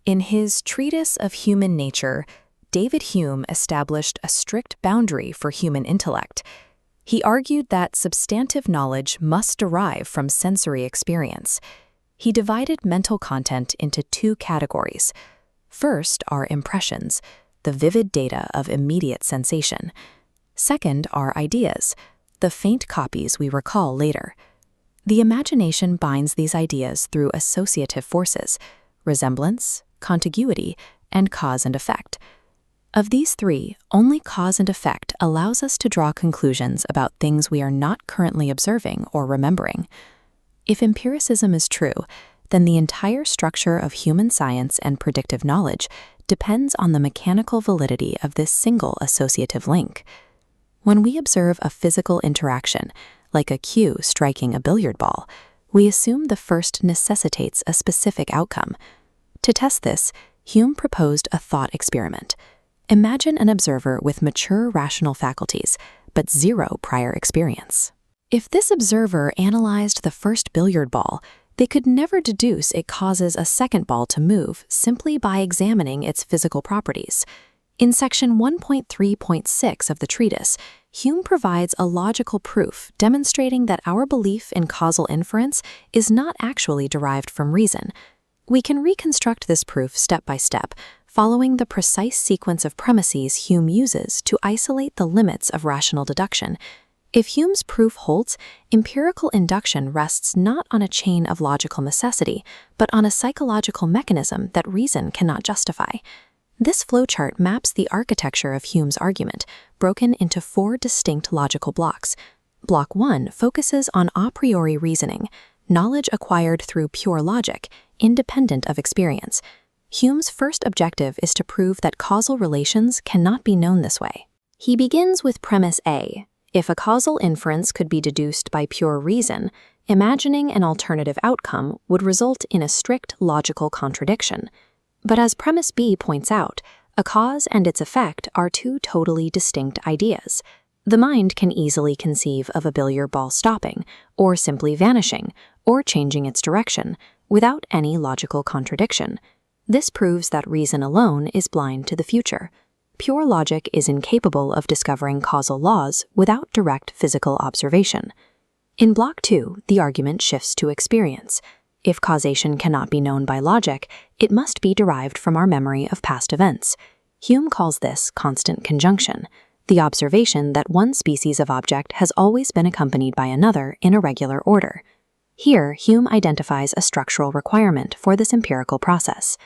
In his Treatise of Human Nature, David Hume established a strict boundary for human intellect. He argued that substantive knowledge must derive from sensory experience. He divided mental content into two categories. First are impressions, the vivid data of immediate sensation. Second are ideas, the faint copies we recall later. The imagination binds these ideas through associative forces, resemblance, contiguity, and cause and effect. Of these three, only cause and effect allows us to draw conclusions about things we are not currently observing or remembering. If empiricism is true, then the entire structure of human science and predictive knowledge depends on the mechanical validity of this single associative link. When we observe a physical interaction, like a cue striking a billiard ball, we assume the first necessitates a specific outcome. To test this, Hume proposed a thought experiment. Imagine an observer with mature rational faculties, but zero prior experience. If this observer analyzed the first billiard ball, they could never deduce it causes a second ball to move simply by examining its physical properties. In section 1.3.6 of the treatise, Hume provides a logical proof demonstrating that our belief in causal inference is not actually derived from reason. We can reconstruct this proof step by step, following the precise sequence of premises Hume uses to isolate the limits of rational deduction. If Hume's proof holds, empirical induction rests not on a chain of logical necessity, but on a psychological mechanism that reason cannot justify. This flowchart maps the architecture of Hume's argument, broken into four distinct logical blocks. Block 1 focuses on a priori reasoning, knowledge acquired through pure logic, independent of experience. Hume's first objective is to prove that causal relations cannot be known this way. He begins with premise A. If a causal inference could be deduced by pure reason, imagining an alternative outcome would result in a strict logical contradiction. But as premise B points out, a cause and its effect are two totally distinct ideas. The mind can easily conceive of a billiard ball stopping, or simply vanishing, or changing its direction, without any logical contradiction. This proves that reason alone is blind to the future. Pure logic is incapable of discovering causal laws without direct physical observation. In Block 2, the argument shifts to experience. If causation cannot be known by logic, it must be derived from our memory of past events. Hume calls this constant conjunction, the observation that one species of object has always been accompanied by another in a regular order. Here, Hume identifies a structural requirement for this empirical process.